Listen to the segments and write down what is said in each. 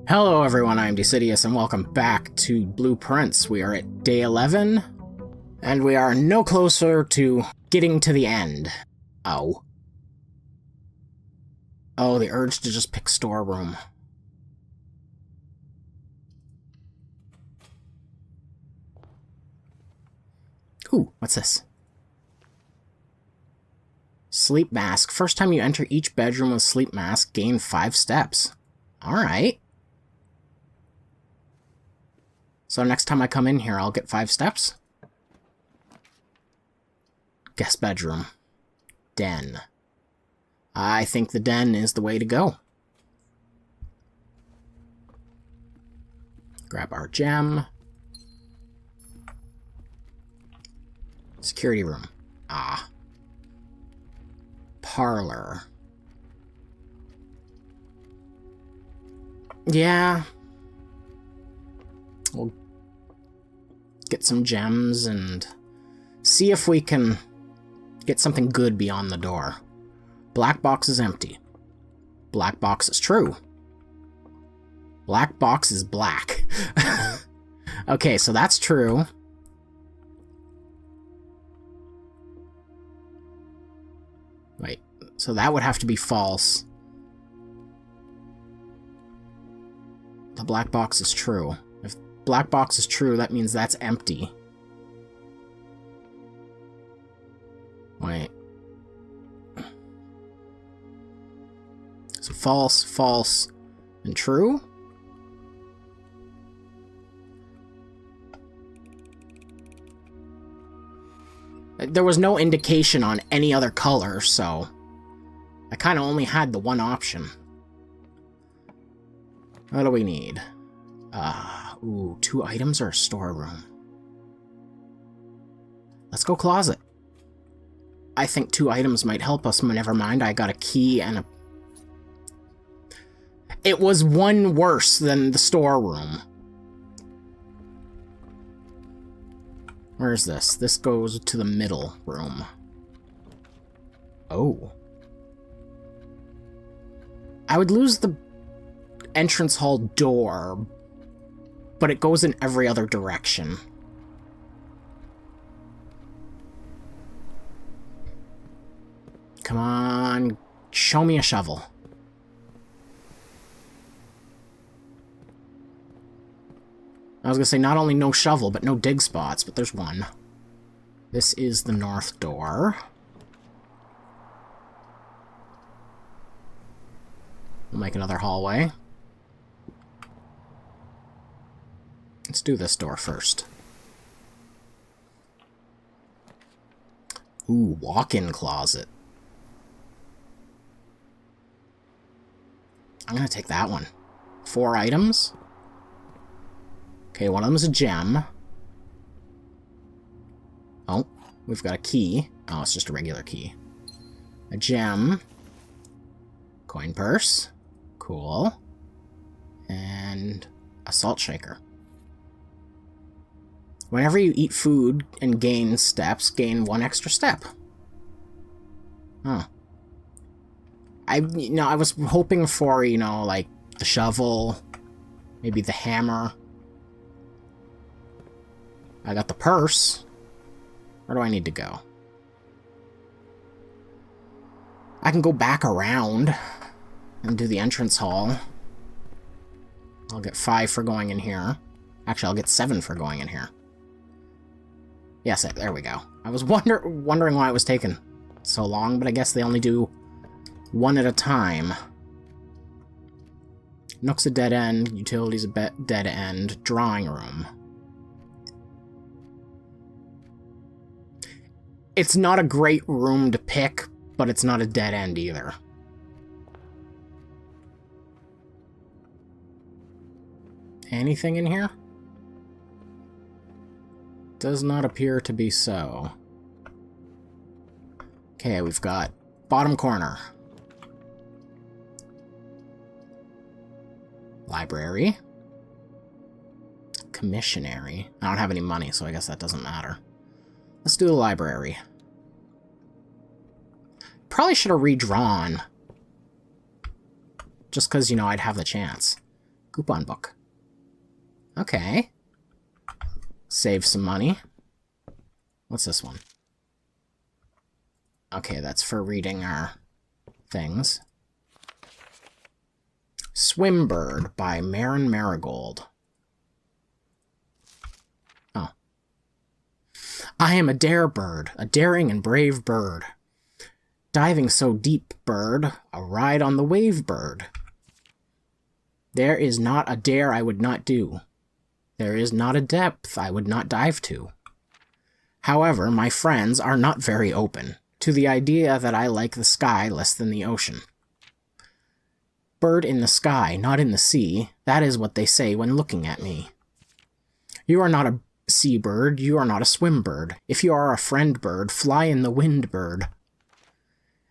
Hello everyone, I'm DeXidious and welcome back to Blueprints. We are at day 11, and we are no closer to getting to the end. Oh. Oh, the urge to just pick storeroom. Ooh, what's this? Sleep mask. First time you enter each bedroom with sleep mask, gain 5 steps. Alright. So next time I come in here, I'll get 5 steps? Guest bedroom. Den. I think the den is the way to go. Grab our gem. Security room. Ah. Parlor. Yeah. We'll get some gems and see if we can get something good beyond the door. Black box is empty. Black box is true. Black box is black. Okay, so that's true. Wait, so that would have to be false. The black box is true. If black box is true, that means that's empty. Wait. So false, false, and true? There was no indication on any other color, so I kind of only had the one option. What do we need? Ooh, 2 items or a storeroom? Let's go closet. I think 2 items might help us. Never mind, I got a key and a... It was one worse than the storeroom. Where is this? This goes to the middle room. Oh. I would lose the entrance hall door, but it goes in every other direction. Come on, show me a shovel. I was gonna say not only no shovel, but no dig spots, but there's one. This is the north door. We'll make another hallway. Let's do this door first. Ooh, walk-in closet. I'm gonna take that one. 4 items. Okay, one of them is a gem. Oh, we've got a key. Oh, it's just a regular key. A gem. Coin purse. Cool. And a salt shaker. Whenever you eat food and gain steps, gain 1 extra step. Huh. I was hoping for, like, the shovel, maybe the hammer. I got the purse. Where do I need to go? I can go back around and do the entrance hall. I'll get 5 for going in here. Actually, I'll get 7 for going in here. Yes, there we go. I was wondering why it was taking so long, but I guess they only do 1 at a time. Nook's a dead end. Utilities a dead end. Drawing room. It's not a great room to pick, but it's not a dead end either. Anything in here? Does not appear to be so. Okay, we've got bottom corner. Library. Commissionary. I don't have any money, so I guess that doesn't matter. Let's do the library. Probably should have redrawn. Just because, I'd have the chance. Coupon book. Okay. Save some money. What's this one? Okay, that's for reading our things. Swimbird by Marin Marigold. Oh. I am a dare bird, a daring and brave bird. Diving so deep, bird, a ride on the wave, bird. There is not a dare I would not do. There is not a depth I would not dive to. However, my friends are not very open to the idea that I like the sky less than the ocean. Bird in the sky, not in the sea, that is what they say when looking at me. You are not a seabird, you are not a swim bird. If you are a friend bird, fly in the wind, bird.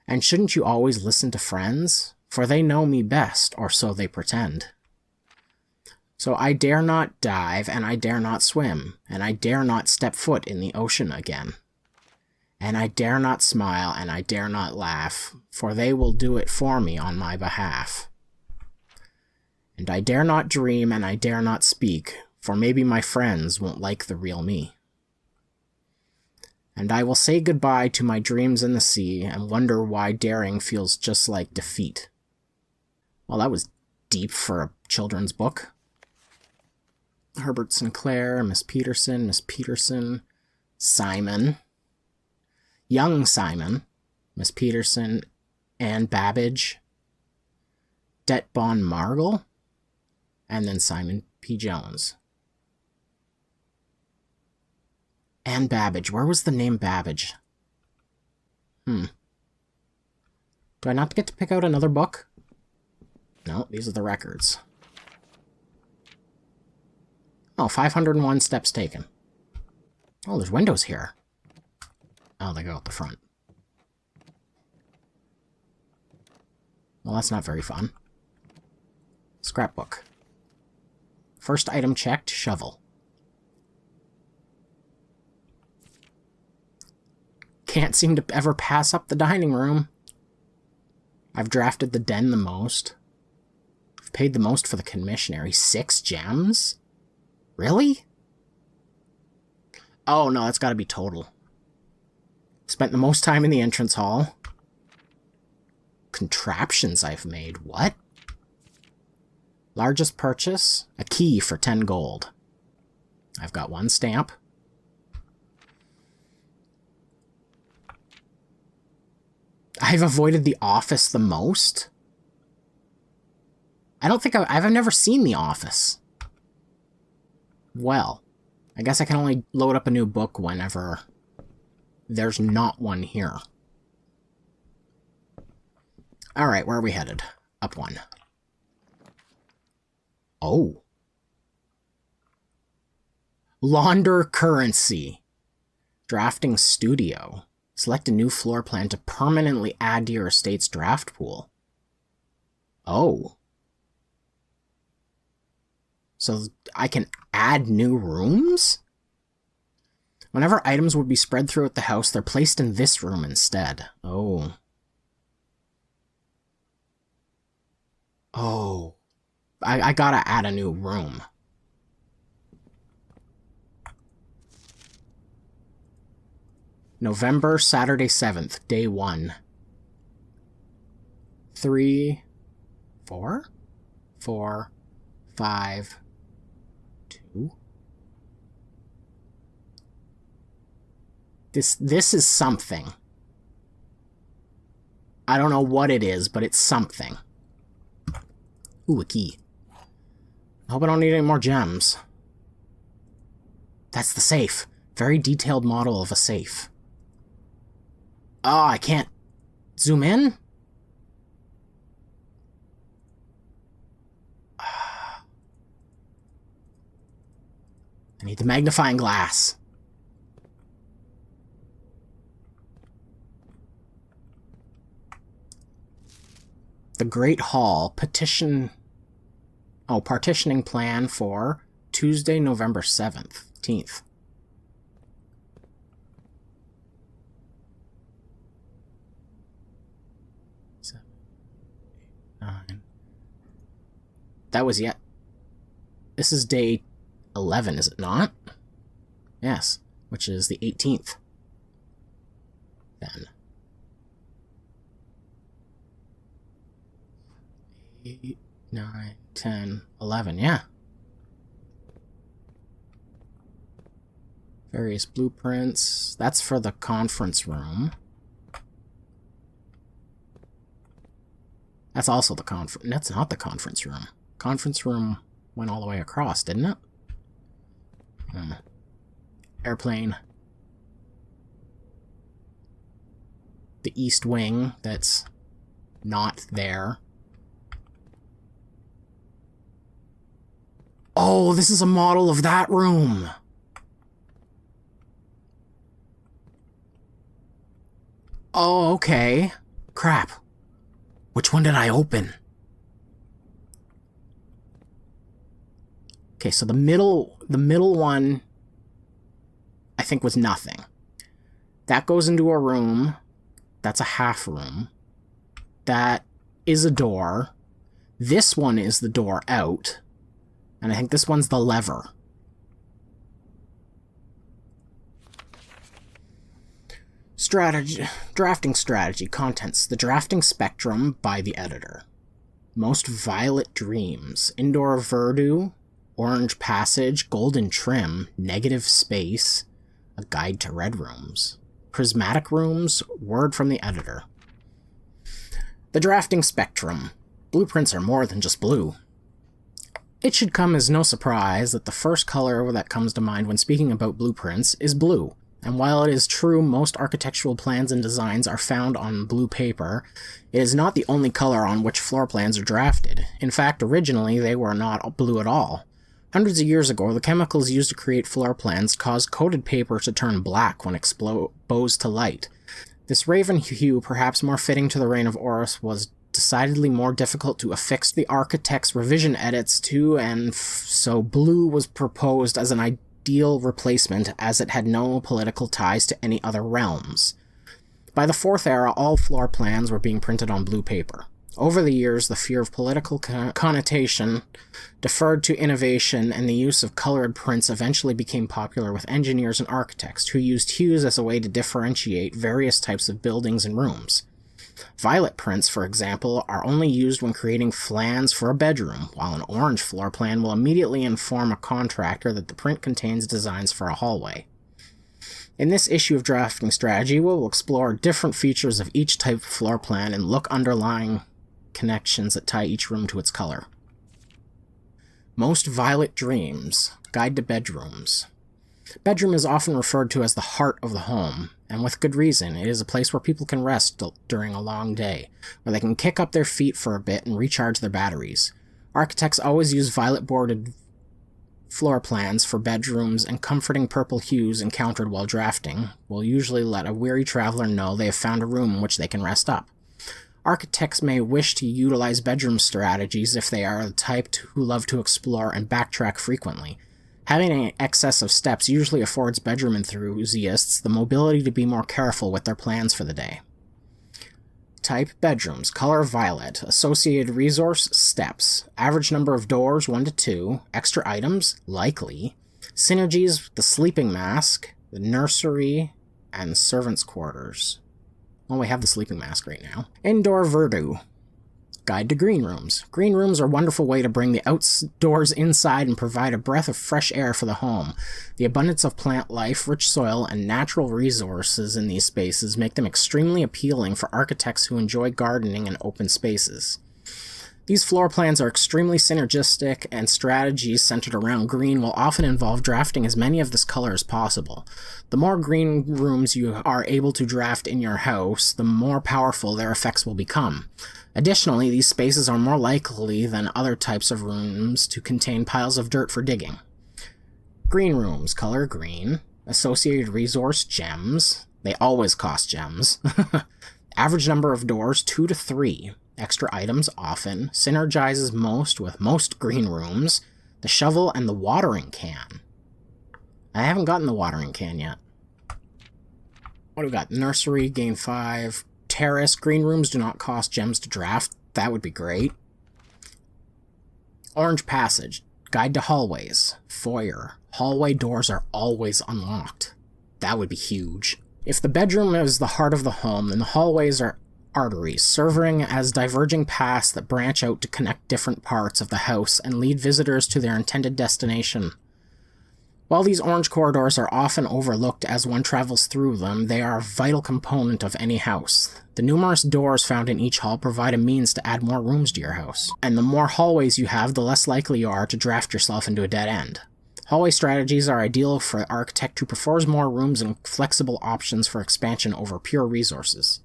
And shouldn't you always listen to friends? For they know me best, or so they pretend. So I dare not dive, and I dare not swim, and I dare not step foot in the ocean again. And I dare not smile, and I dare not laugh, for they will do it for me on my behalf. And I dare not dream, and I dare not speak, for maybe my friends won't like the real me. And I will say goodbye to my dreams in the sea, and wonder why daring feels just like defeat. Well, that was deep for a children's book. Herbert Sinclair, Miss Peterson, Simon, young Simon, Miss Peterson, Anne Babbage, Det Bon Margall, and then Simon P. Jones. Anne Babbage. Where was the name Babbage? Do I not get to pick out another book? No, these are the records. Oh, 501 steps taken. Oh, there's windows here. Oh, they go out the front. Well, that's not very fun. Scrapbook. First item checked, shovel. Can't seem to ever pass up the dining room. I've drafted the den the most. I've paid the most for the commissionary. 6 gems? Really? Oh, no, that's gotta be total. Spent the most time in the entrance hall. Contraptions I've made. What? Largest purchase? A key for 10 gold. I've got 1 stamp. I've avoided the office the most? I don't think I've never seen the office. Well, I guess I can only load up a new book whenever there's not one here. Alright, where are we headed? Up 1. Oh. Launder currency. Drafting studio. Select a new floor plan to permanently add to your estate's draft pool. Oh. So I can add new rooms? Whenever items would be spread throughout the house, they're placed in this room instead. Oh. Oh. I gotta add a new room. November, Saturday 7th, day 1. 3, 4, 4, 5, 2. This is something. I don't know what it is, but it's something. Ooh, a key. I hope I don't need any more gems. That's the safe. Very detailed model of a safe. Oh, I can't zoom in? I need the magnifying glass. The Great Hall petition... Oh, partitioning plan for Tuesday, November 17th. That was yet. This is day 11, is it not? Yes, which is the 18th. Then. 8, 9, 10, 11, yeah. Various blueprints. That's for the conference room. That's also the conference. That's not the conference room. Conference room went all the way across, didn't it? Airplane. The east wing that's not there. Oh, this is a model of that room. Oh, okay. Crap. Which one did I open? Okay, so the middle one, I think, was nothing. That goes into a room. That's a half room. That is a door. This one is the door out. And I think this one's the lever. Drafting strategy. Contents. The drafting spectrum by the editor. Most violet dreams. Indoor verdure. Orange passage. Golden trim. Negative space. A guide to red rooms. Prismatic rooms. Word from the editor. The drafting spectrum. Blueprints are more than just blue. It should come as no surprise that the first color that comes to mind when speaking about blueprints is blue. And while it is true most architectural plans and designs are found on blue paper, it is not the only color on which floor plans are drafted. In fact, originally they were not blue at all. Hundreds of years ago, the chemicals used to create floor plans caused coated paper to turn black when exposed to light. This raven hue, perhaps more fitting to the reign of Horus, was decidedly more difficult to affix the architect's revision edits to, and so blue was proposed as an ideal replacement, as it had no political ties to any other realms. By the Fourth Era, all floor plans were being printed on blue paper. Over the years, the fear of political connotation deferred to innovation, and the use of colored prints eventually became popular with engineers and architects, who used hues as a way to differentiate various types of buildings and rooms. Violet prints, for example, are only used when creating plans for a bedroom, while an orange floor plan will immediately inform a contractor that the print contains designs for a hallway. In this issue of drafting strategy, we will explore different features of each type of floor plan and look underlying connections that tie each room to its color. Most violet dreams. Guide to bedrooms. Bedroom is often referred to as the heart of the home, and with good reason. It is a place where people can rest during a long day, where they can kick up their feet for a bit and recharge their batteries. Architects always use violet-bordered floor plans for bedrooms, and comforting purple hues encountered while drafting will usually let a weary traveler know they have found a room in which they can rest up. Architects may wish to utilize bedroom strategies if they are the type who love to explore and backtrack frequently. Having an excess of steps usually affords bedroom enthusiasts the mobility to be more careful with their plans for the day. Type bedrooms. Color violet. Associated resource steps. Average number of doors 1 to 2. Extra items likely. Synergies the sleeping mask, the nursery, and servants' quarters. Well, we have the sleeping mask right now. Indoor verdure. Guide to green rooms. Green rooms are a wonderful way to bring the outdoors inside and provide a breath of fresh air for the home. The abundance of plant life, rich soil, and natural resources in these spaces make them extremely appealing for architects who enjoy gardening and open spaces. These floor plans are extremely synergistic, and strategies centered around green will often involve drafting as many of this color as possible. The more green rooms you are able to draft in your house, the more powerful their effects will become. Additionally, these spaces are more likely than other types of rooms to contain piles of dirt for digging. Green rooms, color green. Associated resource, gems. They always cost gems. Average number of doors, 2 to 3. Extra items, often. Synergizes most with most green rooms. The shovel and the watering can. I haven't gotten the watering can yet. What do we got? Nursery, gain 5. Terrace. Green rooms do not cost gems to draft. That would be great. Orange passage. Guide to hallways. Foyer. Hallway doors are always unlocked. That would be huge. If the bedroom is the heart of the home, then the hallways are arteries, serving as diverging paths that branch out to connect different parts of the house and lead visitors to their intended destination. While these orange corridors are often overlooked as one travels through them, they are a vital component of any house. The numerous doors found in each hall provide a means to add more rooms to your house, and the more hallways you have, the less likely you are to draft yourself into a dead end. Hallway strategies are ideal for an architect who prefers more rooms and flexible options for expansion over pure resources.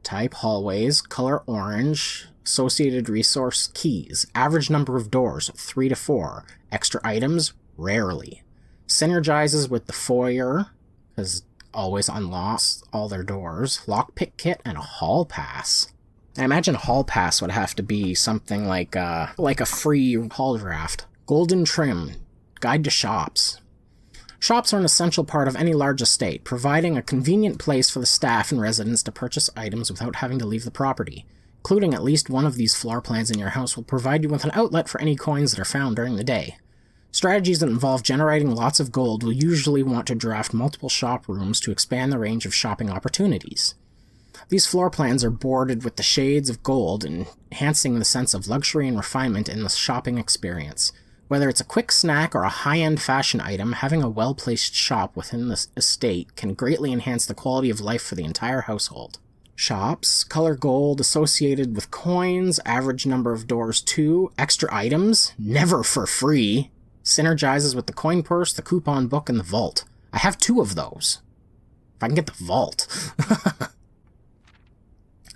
Type hallways, color orange, associated resource keys, average number of doors 3 to 4, extra items rarely. Synergizes with the foyer, because always unlocks all their doors, lockpick kit, and a hall pass. I imagine a hall pass would have to be something like a free hall draft. Golden trim, guide to shops. Shops are an essential part of any large estate, providing a convenient place for the staff and residents to purchase items without having to leave the property. Including at least one of these floor plans in your house will provide you with an outlet for any coins that are found during the day. Strategies that involve generating lots of gold will usually want to draft multiple shop rooms to expand the range of shopping opportunities. These floor plans are bordered with the shades of gold, enhancing the sense of luxury and refinement in the shopping experience. Whether it's a quick snack or a high-end fashion item, having a well-placed shop within the estate can greatly enhance the quality of life for the entire household. Shops, color gold associated with coins, average number of doors 2, extra items, never for free. Synergizes with the coin purse, the coupon book, and the vault. I have 2 of those. If I can get the vault.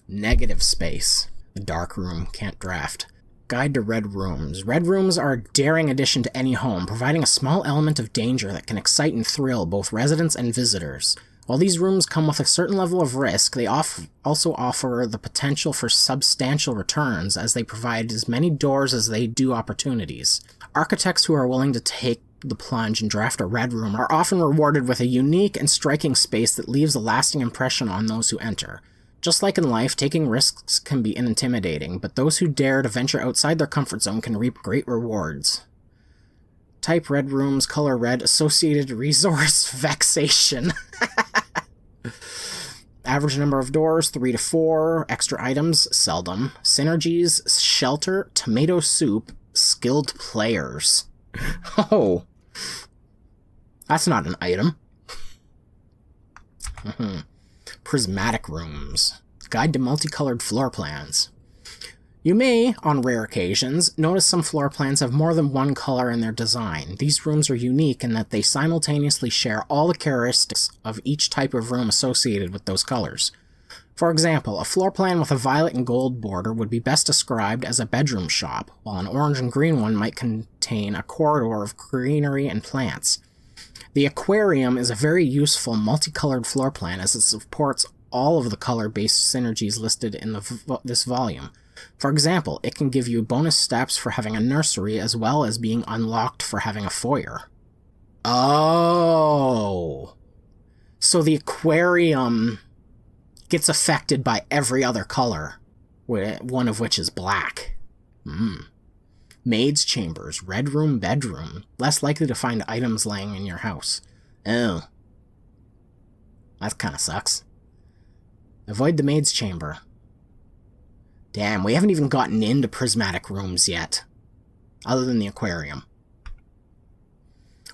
Negative space. The dark room, can't draft. Guide to red rooms. Red rooms are a daring addition to any home, providing a small element of danger that can excite and thrill both residents and visitors. While these rooms come with a certain level of risk, they also offer the potential for substantial returns, as they provide as many doors as they do opportunities. Architects who are willing to take the plunge and draft a red room are often rewarded with a unique and striking space that leaves a lasting impression on those who enter. Just like in life, taking risks can be intimidating, but those who dare to venture outside their comfort zone can reap great rewards. Type red rooms, color red, associated resource vexation. Average number of doors, 3 to 4, extra items, seldom. Synergies, shelter, tomato soup, skilled players. Oh. That's not an item. Prismatic rooms. Guide to multicolored floor plans. You may, on rare occasions, notice some floor plans have more than one color in their design. These rooms are unique in that they simultaneously share all the characteristics of each type of room associated with those colors. For example, a floor plan with a violet and gold border would be best described as a bedroom shop, while an orange and green one might contain a corridor of greenery and plants. The aquarium is a very useful multicolored floor plan as it supports all of the color-based synergies listed in this volume. For example, it can give you bonus steps for having a nursery as well as being unlocked for having a foyer. Oh! So the aquarium gets affected by every other color, one of which is black. Maid's chambers, red room, bedroom. Less likely to find items laying in your house. Oh. That kinda sucks. Avoid the maid's chamber. Damn, we haven't even gotten into prismatic rooms yet. Other than the aquarium.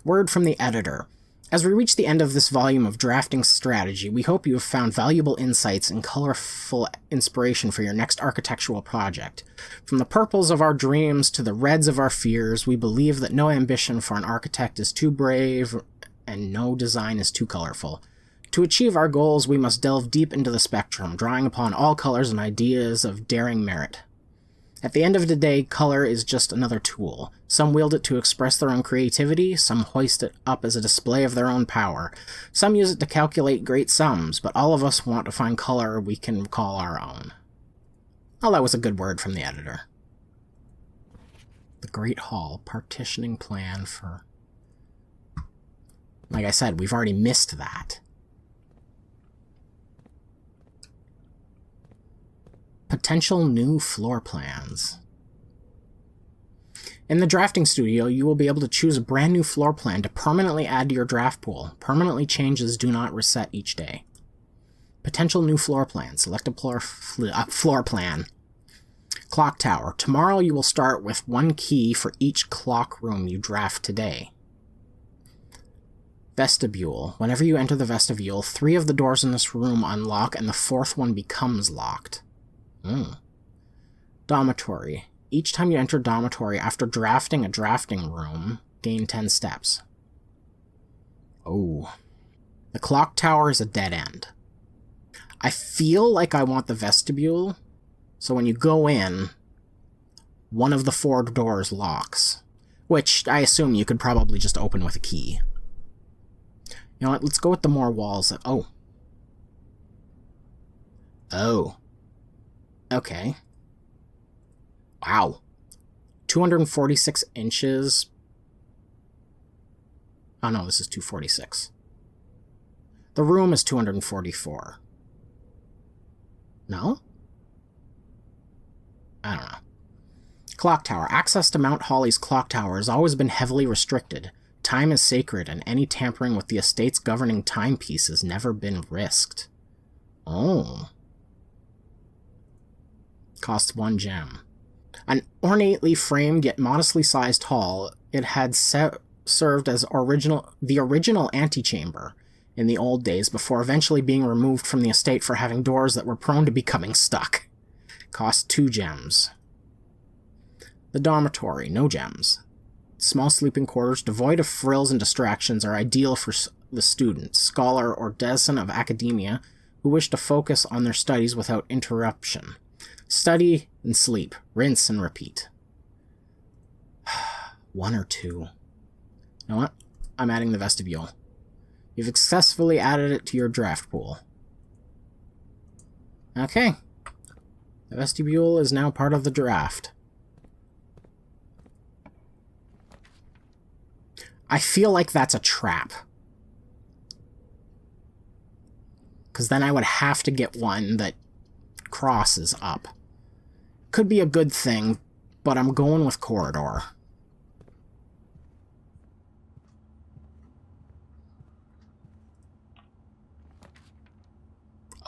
Word from the editor. As we reach the end of this volume of drafting strategy, we hope you have found valuable insights and colorful inspiration for your next architectural project. From the purples of our dreams to the reds of our fears, we believe that no ambition for an architect is too brave and no design is too colorful. To achieve our goals, we must delve deep into the spectrum, drawing upon all colors and ideas of daring merit. At the end of the day, color is just another tool. Some wield it to express their own creativity, some hoist it up as a display of their own power. Some use it to calculate great sums, but all of us want to find color we can call our own. Oh, that was a good word from the editor. The Great Hall, partitioning plan for... Like I said, we've already missed that. Potential new floor plans. In the drafting studio, you will be able to choose a brand new floor plan to permanently add to your draft pool. Permanently changes do not reset each day. Potential new floor plan. Select a floor plan. Clock tower. Tomorrow you will start with 1 key for each clock room you draft today. Vestibule. Whenever you enter the vestibule, 3 of the doors in this room unlock and the 4th one becomes locked. Dormitory. Each time you enter dormitory after drafting a drafting room, gain 10 steps. Oh. The clock tower is a dead end. I feel like I want the vestibule, so when you go in, one of the 4 doors locks, which I assume you could probably just open with a key. You know what, let's go with the more walls. Oh. Okay. Wow. 246 inches. Oh no, this is 246. The room is 244. No? I don't know. Clock tower. Access to Mount Holly's clock tower has always been heavily restricted. Time is sacred, and any tampering with the estate's governing timepiece has never been risked. Oh. Costs 1 gem. An ornately framed yet modestly sized hall, it had served as the original antechamber in the old days before eventually being removed from the estate for having doors that were prone to becoming stuck. Cost 2 gems. The dormitory, no gems. Small sleeping quarters devoid of frills and distractions are ideal for the student, scholar, or denizen of academia who wish to focus on their studies without interruption. Study and sleep. Rinse and repeat. 1 or 2. You know what? I'm adding the vestibule. You've successfully added it to your draft pool. Okay. The vestibule is now part of the draft. I feel like that's a trap. Because then I would have to get one that crosses up. Could be a good thing, but I'm going with corridor.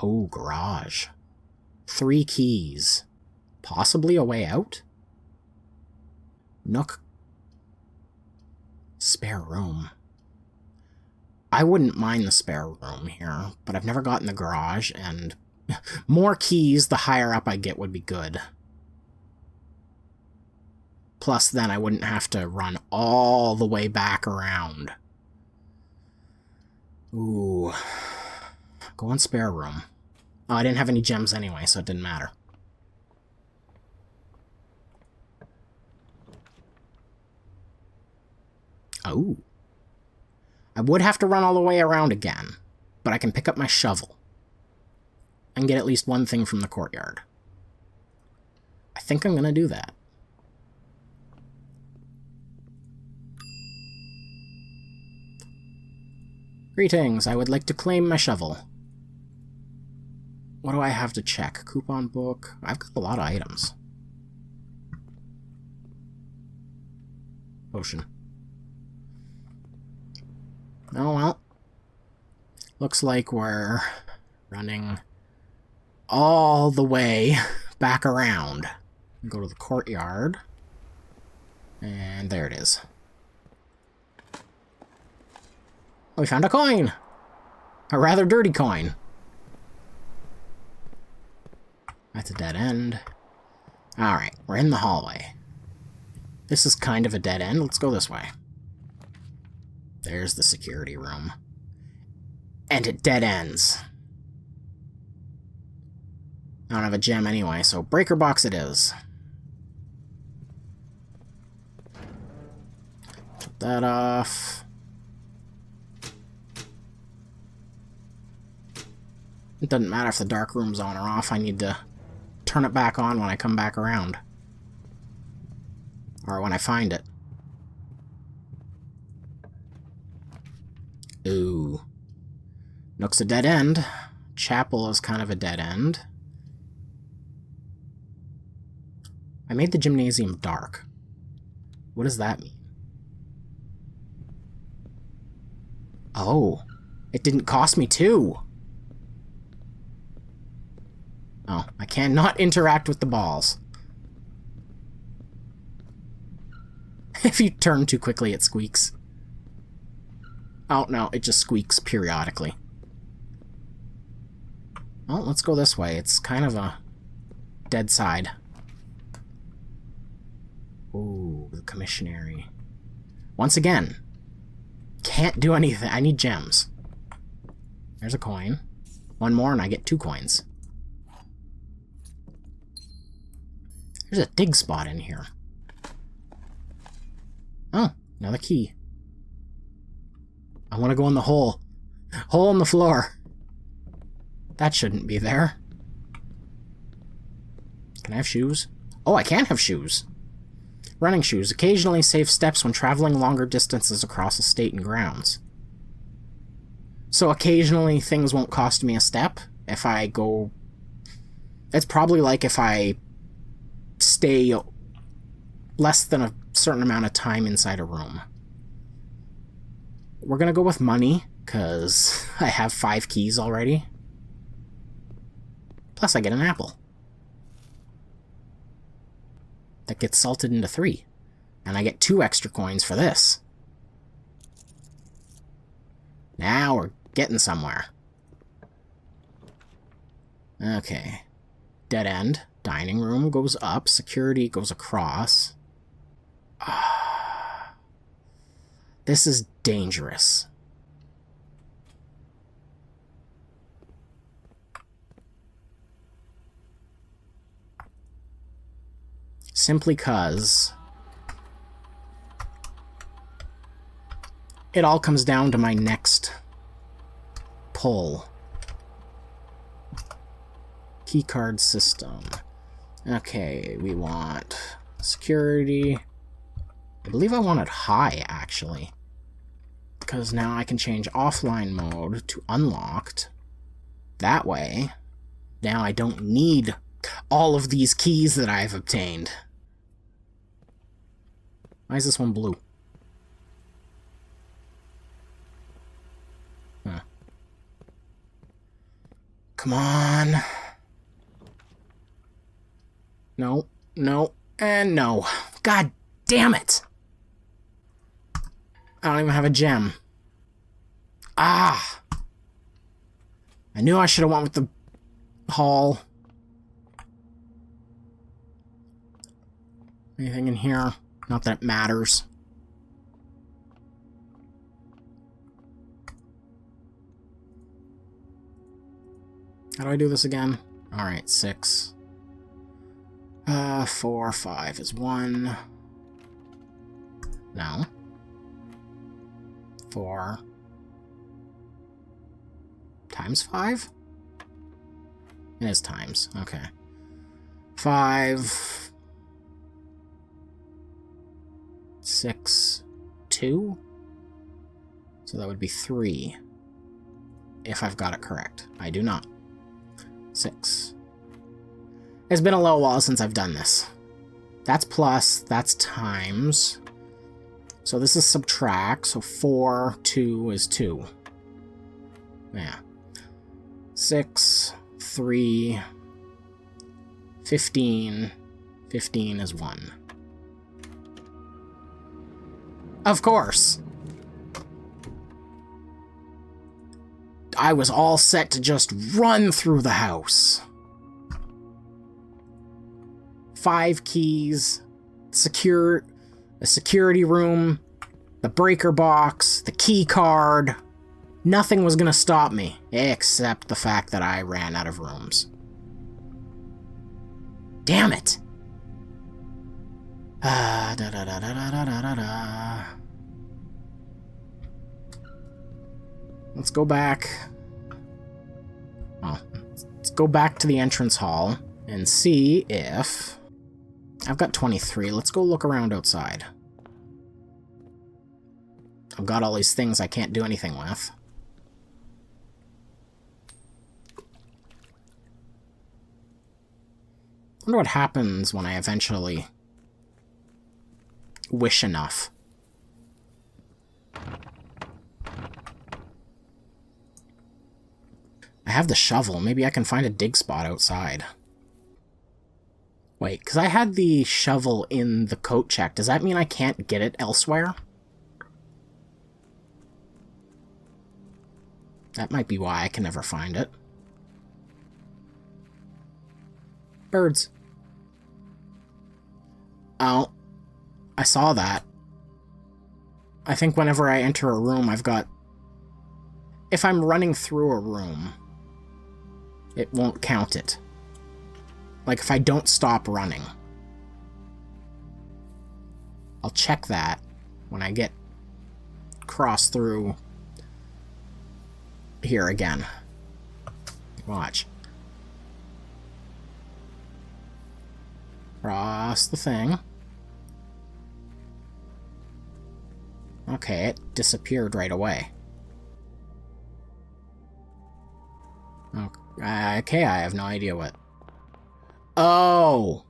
Oh, garage. 3 keys. Possibly a way out? Nook. Spare room. I wouldn't mind the spare room here, but I've never gotten the garage, and more keys the higher up I get would be good. Plus, then I wouldn't have to run all the way back around. Ooh. Go on spare room. Oh, I didn't have any gems anyway, so it didn't matter. Oh. I would have to run all the way around again, but I can pick up my shovel and get at least one thing from the courtyard. I think I'm gonna do that. Greetings, I would like to claim my shovel. What do I have to check? Coupon book. I've got a lot of items. Potion. Oh well. Looks like we're running all the way back around. Go to the courtyard. And there it is. Oh, we found a coin! A rather dirty coin. That's a dead end. Alright, we're in the hallway. This is kind of a dead end. Let's go this way. There's the security room. And it dead ends. I don't have a gem anyway, so breaker box it is. Put that off. It doesn't matter if the dark room's on or off. I need to turn it back on when I come back around. Or when I find it. Ooh. Nook's a dead end. Chapel is kind of a dead end. I made the gymnasium dark. What does that mean? Oh, it didn't cost me 2. Oh, I cannot interact with the balls. If you turn too quickly, it squeaks. Oh, no, it just squeaks periodically. Well, let's go this way. It's kind of a dead side. Ooh, the commissionary. Once again, can't do anything. I need gems. There's a coin. One more and I get 2 coins. There's a dig spot in here. Oh, another key. I want to go in the hole. Hole in the floor. That shouldn't be there. Can I have shoes? Oh, I can have shoes. Running shoes. Occasionally save steps when traveling longer distances across a state and grounds. So occasionally things won't cost me a step if I go... It's probably like if I stay less than a certain amount of time inside a room. We're gonna go with money, because I have 5 keys already. Plus I get an apple. That gets salted into 3. And I get 2 extra coins for this. Now we're getting somewhere. Okay. Dead end. Dining room goes up. Security goes across. This is dangerous. Simply 'cause it all comes down to my next pull. Keycard system. Okay, we want security. I believe I wanted high, actually. Because now I can change offline mode to unlocked. That way, now I don't need all of these keys that I've obtained. Why is this one blue? Huh. Come on. No, no, and no. God damn it! I don't even have a gem. Ah! I knew I should have went with the hall. Anything in here? Not that it matters. How do I do this again? Alright, 6. 4, 5 is 1. No. 4. Times 5? It is times. Okay. 5. 6. 2? So that would be 3. If I've got it correct. I do not. 6. It's been a little while since I've done this. That's plus, that's times. So this is subtract, so 4, 2 is 2. Yeah. 6, 3, 15, 15 is 1. Of course! I was all set to just run through the house. 5 keys, a security room, the breaker box, the key card. Nothing was gonna stop me, except the fact that I ran out of rooms. Damn it! Let's go back. Oh, let's go back to the entrance hall and see if... I've got 23. Let's go look around outside. I've got all these things I can't do anything with. I wonder what happens when I eventually wish enough. I have the shovel. Maybe I can find a dig spot outside. Wait, because I had the shovel in the coat check. Does that mean I can't get it elsewhere? That might be why I can never find it. Birds. Oh, I saw that. I think whenever I enter a room, I've got... If I'm running through a room, it won't count it. Like, if I don't stop running. I'll check that when I get cross through here again. Watch. Cross the thing. Okay, it disappeared right away. Okay, I have no idea what... Oh!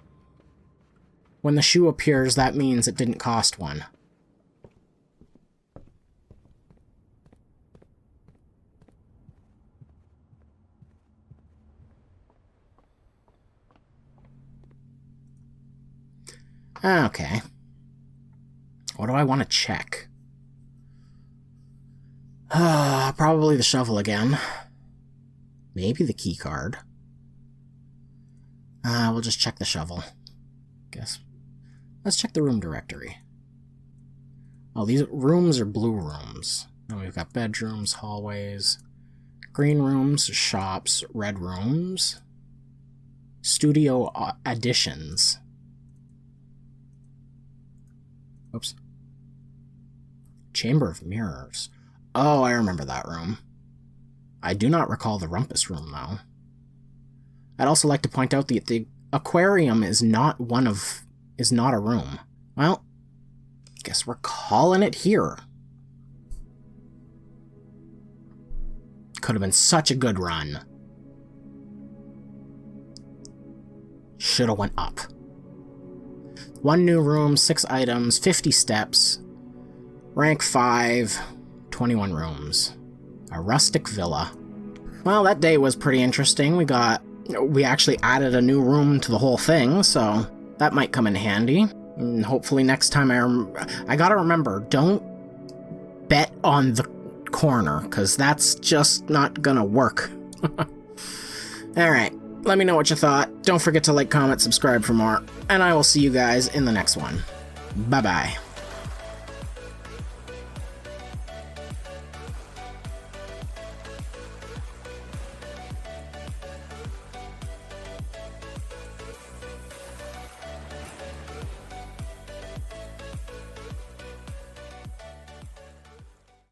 When the shoe appears, that means it didn't cost one. Okay. What do I want to check? Probably the shovel again. Maybe the key card. We'll just check the shovel. Guess. Let's check the room directory. Oh, these rooms are blue rooms. Then we've got bedrooms, hallways, green rooms, shops, red rooms, studio additions. Oops. Chamber of Mirrors. Oh, I remember that room. I do not recall the rumpus room, though. I'd also like to point out that the aquarium is not a room. Well, guess we're calling it here. Could have been such a good run. Should have went up. 1 new room, 6 items, 50 steps, rank 5, 21 rooms. A rustic villa. Well, that day was pretty interesting. We actually added a new room to the whole thing, so that might come in handy. And hopefully next time I gotta remember, don't bet on the corner, because that's just not gonna work. Alright, let me know what you thought. Don't forget to like, comment, subscribe for more, and I will see you guys in the next one. Bye-bye.